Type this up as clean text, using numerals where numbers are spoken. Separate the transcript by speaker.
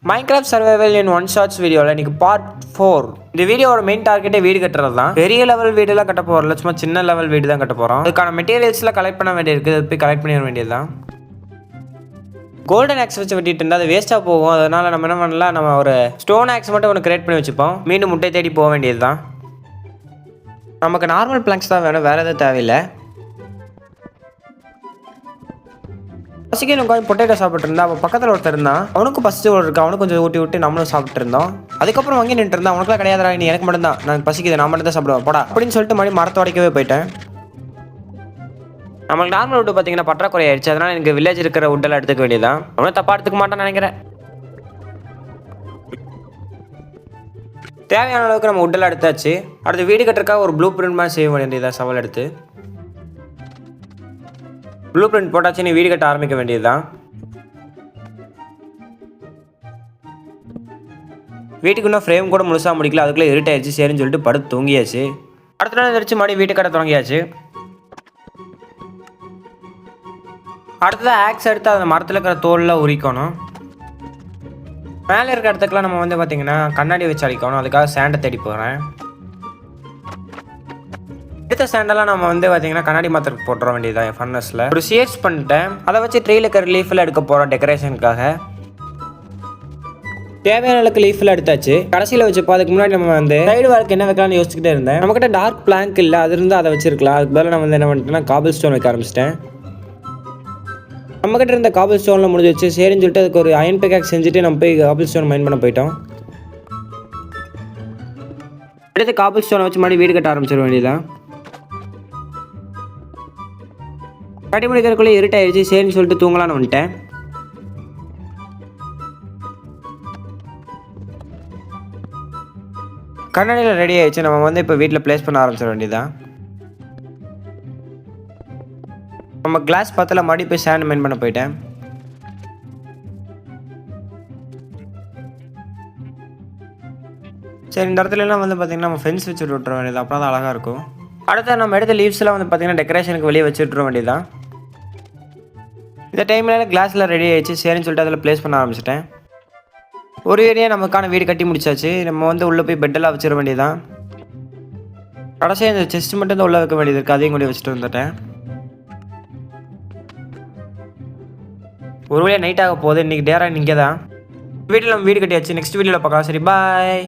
Speaker 1: Minecraft survival in one shots வீடியோவில் இன்னைக்கு part 4. இந்த வீடியோட மெயின் டார்கெட்டே வீடு கட்டுறது தான். பெரிய லெவல் வீடுலாம் கட்ட போகிறோம்ல, சும்மா சின்ன லெவல் வீடு தான் கட்ட போகிறோம். அதுக்கான மெட்டீரியல்ஸ்லாம் கலெக்ட் பண்ண வேண்டியிருக்கு, அது போய் கலெக்ட் பண்ணிட வேண்டியது தான். கோல்டன் ஆக்ஸ் வச்சு வெட்டிட்டு இருந்தால் அது வேஸ்ட்டாக போகும். அதனால் நம்ம என்ன பண்ணலாம், நம்ம ஒரு ஸ்டோன் ஆக்ஸ் மட்டும் ஒன்று கிரியேட் பண்ணி வச்சுப்போம். மீண்டும் முட்டை தேடி போக வேண்டியது தான். நமக்கு நார்மல் பிளாங்க்ஸ் தான் வேணும், வேறு எதுவும் தேவையில்லை. பசிக்கு கொஞ்சம் பொட்டேட்டோ சாப்பிட்டு இருந்தா, அவன் பக்கத்தில் ஒருத்தர் இருந்தான், அவனுக்கு பசிச்சு இருக்கு, அவனுக்கு கொஞ்சம் ஊட்டி விட்டு நம்மளும் சாப்பிட்டு இருந்தோம். அதுக்கப்புறம் வாங்கி நின்று இருந்தா, அவனுக்குலாம் கிடையாதுடா, நீ எனக்கு மட்டும் தான், நான் பசிக்குது, நான் மட்டும் தான் சாப்பிடுவேன் போடா அப்படின்னு சொல்லிட்டு மறுபடியும் மரத்தை உடைக்கவே போயிட்டேன். நம்மளுக்கு நார்மல் வுட்டு பார்த்தீங்கன்னா பற்றாக்குறை ஆயிடுச்சு. அதனால எனக்கு வில்லேஜ் இருக்கிற வுட்டெல்லாம் எடுத்துக்க வேண்டியதான். அவனும் தப்பா எடுத்துக்க மாட்டான்னு நினைக்கிறேன். தேவையான அளவுக்கு நம்ம வுட்டெல்லாம் எடுத்தாச்சு. அடுத்து வீடு கட்டுறதுக்காக ஒரு ப்ளூ பிரிண்ட் மாதிரி செய்ய வேண்டியதான். சவால் எடுத்து ப்ளூ பிரிண்ட் போட்டாச்சு, நீ வீடு கட்ட ஆரம்பிக்க வேண்டியதுதான். வீட்டுக்கு இன்னும் ஃப்ரேம் கூட முழுசாக முடிக்கல, அதுக்குள்ளே இருட்டாயிடுச்சு. சரின்னு சொல்லிட்டு படுத்து தூங்கியாச்சு. அடுத்த நாள் எந்திரிச்சு மறுபடியும் வீட்டு கட்ட தொடங்கியாச்சு. அடுத்ததான் ஆக்ஸ் எடுத்து அந்த மரத்தில் இருக்கிற தோல்லாம் உரிக்கணும். மேலே இருக்கிற இடத்துக்குலாம் நம்ம வந்து பார்த்தீங்கன்னா கண்ணாடி வச்சு அடிக்கணும். அதுக்காக சேண்டை தேடி போகிறேன். எடுத்த சேண்டெல்லாம் நம்ம வந்து பார்த்தீங்கன்னா கண்ணாடி மாத்திரக்கு போட்டுற வேண்டியதான். ஃபர்னஸில் ஒரு ஷேர்ஸ் பண்ணிட்டேன். அதை வச்சு ட்ரீல இருக்கிற லீஃபில் எடுக்க போகிறோம் டெக்கரேஷனுக்காக. தேவையான அளவுக்கு லீஃபில் எடுத்தாச்சு. கடைசியில் வச்சுப்போ அதுக்கு முன்னாடி நம்ம வந்து சைடு வார்க்கு என்ன வைக்கலாம்னு யோசிச்சுக்கிட்டே இருந்தேன். நம்மக்கிட்ட டார்க் பிளாங்க் இல்லை, அது இருந்து அதை வச்சிருக்கலாம். அதுக்கு பதிலாக நான் வந்து என்ன பண்ணிட்டேன்னா காபிள் ஸ்டோன் வைக்க ஆரம்பிச்சிட்டேன். நம்மக்கிட்ட இருந்த காபிள் ஸ்டோனில் முடிஞ்சு வச்சு சரின்னு சொல்லிட்டு அதுக்கு ஒரு அயன் பிக்காக் செஞ்சுட்டு நம்ம போய் காபிள் ஸ்டோன் மைன் பண்ண போயிட்டோம். அடுத்து காபிள் ஸ்டோனை வச்சு மறுபடியும் வீடு கட்ட ஆரம்பிச்சிட வேண்டியதான். கட்டி முடிக்கிறதுக்குள்ளே இருட்டாயிடுச்சு. சரின்னு சொல்லிட்டு தூங்கலான்னு வந்துட்டேன். கண்ணாடியில் ரெடி ஆயிடுச்சு. நம்ம வந்து இப்போ வீட்டில் பிளேஸ் பண்ண ஆரம்பிச்சிட வேண்டியதான். நம்ம கிளாஸ் பத்தில் மறுபடி போய் சேண்ட் மைன் பண்ண போயிட்டேன். சரி, இந்த இடத்துலலாம் வந்து பார்த்திங்கன்னா நம்ம ஃபென்ஸ் வச்சுட்டு விட்டுற வேண்டியது, அப்புறம் தான் அழகாக இருக்கும். அடுத்த நம்ம எடுத்த லீவ்ஸ்லாம் வந்து பார்த்திங்கன்னா டெக்கரேஷனுக்கு வெளியே வச்சு விட்டுற வேண்டியதான். இந்த டைமில் கிளாஸில் ரெடி ஆகிடுச்சு. சரின்னு சொல்லிட்டு அதில் ப்ளேஸ் பண்ண ஆரம்பிச்சிட்டேன். ஒரு ஏரியா நமக்கான வீடு கட்டி முடிச்சாச்சு. நம்ம வந்து உள்ளே போய் பெட்டெல்லாம் வச்சிட வேண்டியதான். கடைசியாக இந்த செஸ்ட் மட்டும் தான் உள்ளே வைக்க வேண்டியது இருக்குது, அதையும் கூட வச்சுட்டு வந்துட்டேன். ஒரு வழியாக நைட் ஆக போகுது. இன்றைக்கி டேராக இங்கே தான் வீட்டில் நம்ம வீடு கட்டியாச்சு. நெக்ஸ்ட் வீடியோவில் பார்க்கலாம். சரி, பாய்.